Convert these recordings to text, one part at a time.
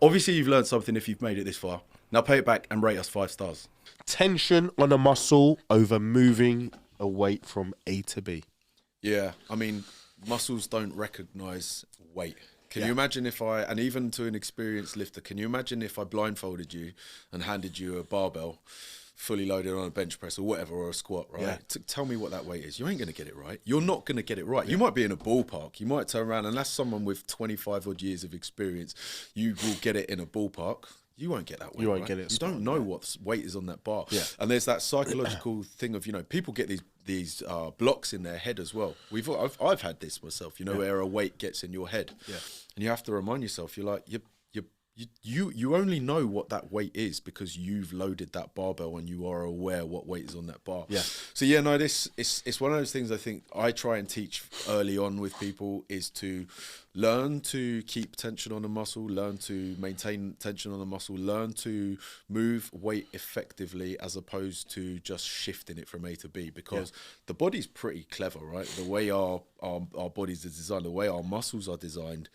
Obviously, you've learned something if you've made it this far. Now pay it back and rate us 5 stars. Tension on a muscle over moving a weight from A to B. Yeah, I mean, muscles don't recognise weight. Can you imagine and even to an experienced lifter, can you imagine if I blindfolded you and handed you a barbell fully loaded on a bench press or whatever, or a squat, right? Yeah. Tell me what that weight is. You ain't going to get it right. You're not going to get it right. You might be in a ballpark. You might turn around, and that's someone with 25 odd years of experience. You will get it in a ballpark. You won't get that weight. You won't get it. You don't know what weight is on that bar. Yeah. And there's that psychological thing of, people get these blocks in their head as well. I've had this myself, where a weight gets in your head. Yeah. And you have to remind yourself, you're like, you only know what that weight is because you've loaded that barbell and you are aware what weight is on that bar. Yeah. So it's one of those things I think I try and teach early on with people is to learn to keep tension on the muscle, learn to maintain tension on the muscle, learn to move weight effectively as opposed to just shifting it from A to B, because the body's pretty clever, right? The way our bodies are designed, the way our muscles are designed,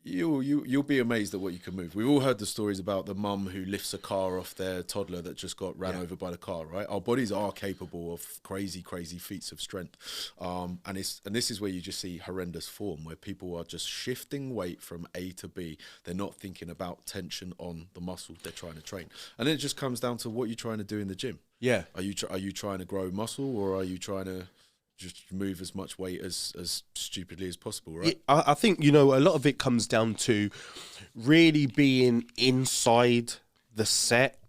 you'll be amazed at what you can move. We've all heard the stories about the mum who lifts a car off their toddler that just got ran over by the car, right? Our bodies are capable of crazy feats of strength. And this is where you just see horrendous form, where people are just shifting weight from A to B. They're not thinking about tension on the muscle they're trying to train. And then it just comes down to what you're trying to do in the gym. Yeah. Are you trying to grow muscle, or are you trying to just move as much weight as stupidly as possible, right? I think, a lot of it comes down to really being inside the set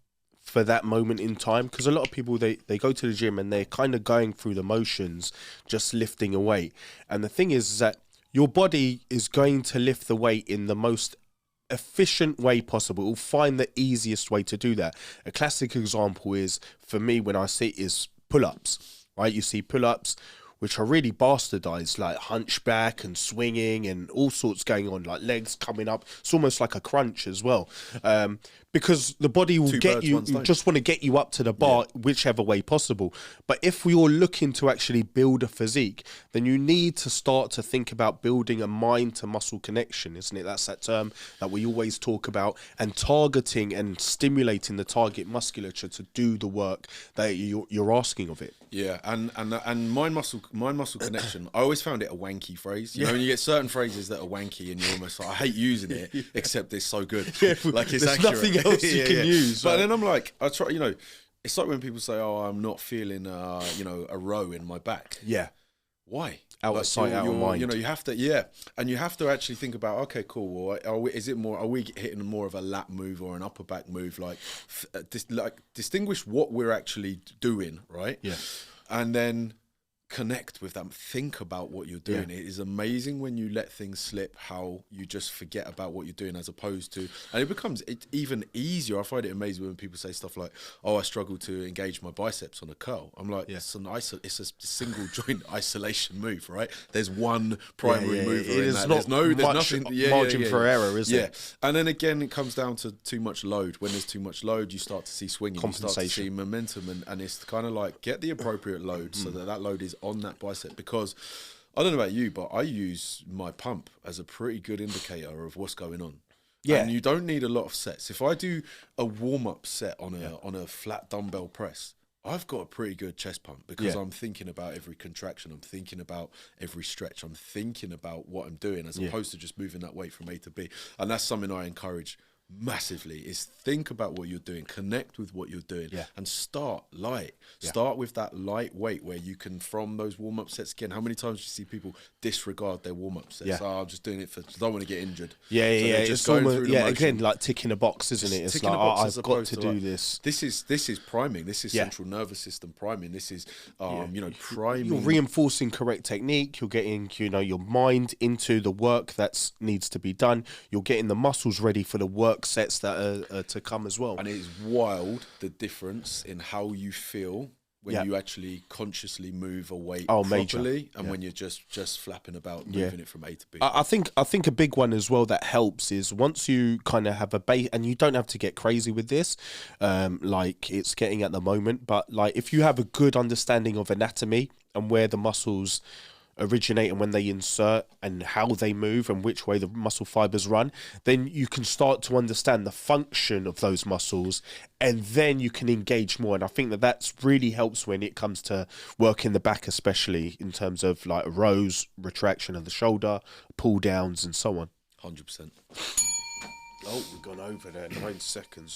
for that moment in time. Because a lot of people, they go to the gym and they're kind of going through the motions, just lifting a weight. And the thing is that your body is going to lift the weight in the most efficient way possible. It will find the easiest way to do that. A classic example is, for me, when I see is pull-ups. Right, you see pull-ups, which are really bastardized, like hunchback and swinging and all sorts going on, like legs coming up. It's almost like a crunch as well, because the body will just want to get you up to the bar, whichever way possible. But if you're looking to actually build a physique, then you need to start to think about building a mind-to-muscle connection, isn't it? That's that term that we always talk about, and targeting and stimulating the target musculature to do the work that you're asking of it. Yeah, and mind muscle connection. I always found it a wanky phrase. When you get certain phrases that are wanky, and you're almost like, I hate using it, except it's so good. Like it's There's accurate. nothing else you can use. But then I'm like, I try. It's like when people say, "Oh, I'm not feeling, a row in my back." Yeah. Why? Out of sight, out of mind. You have to, and you have to actually think about, okay, cool. Well, are we hitting more of a lat move or an upper back move? Like distinguish what we're actually doing, right? Yeah. And then connect with them. Think about what you're doing. It is amazing when you let things slip, how you just forget about what you're doing, as opposed to, and it becomes even easier. I find it amazing when people say stuff like, "Oh, I struggle to engage my biceps on a curl." I'm like, it's a single joint isolation move, right? There's one primary mover in that. There's nothing margin for error, is there? Yeah, and then again, it comes down to too much load. When there's too much load, you start to see swinging, you start to see momentum, and it's kind of like, get the appropriate load so that load is on that bicep. Because I don't know about you, but I use my pump as a pretty good indicator of what's going on. Yeah, and you don't need a lot of sets. If I do a warm-up set on a flat dumbbell press, I've got a pretty good chest pump, because I'm thinking about every contraction, I'm thinking about every stretch, I'm thinking about what I'm doing, as opposed to just moving that weight from A to B. And that's something I encourage massively, is think about what you're doing, connect with what you're doing, and start light. Start with that light weight, where you can, from those warm-up sets. Again, how many times do you see people disregard their warm-up sets? I'm just doing it for, I don't want to get injured. It's almost, again, like ticking a box, isn't it? It's like, I've got to do this. This is priming. This is central nervous system priming. This is priming. You're reinforcing correct technique. You're getting your mind into the work that needs to be done. You're getting the muscles ready for the work sets that are to come as well. And it is wild, the difference in how you feel when you actually consciously move a weight properly, and when you're just flapping about moving it from A to B. I think a big one as well that helps is, once you kind of have a base, and you don't have to get crazy with this, like it's getting at the moment, but like if you have a good understanding of anatomy and where the muscles originate and when they insert and how they move and which way the muscle fibers run, then you can start to understand the function of those muscles, and then you can engage more. And I think that that's really helps when it comes to working the back, especially in terms of like rows, retraction of the shoulder, pull downs and so on. 100%. Oh, we've gone over there, 9 seconds.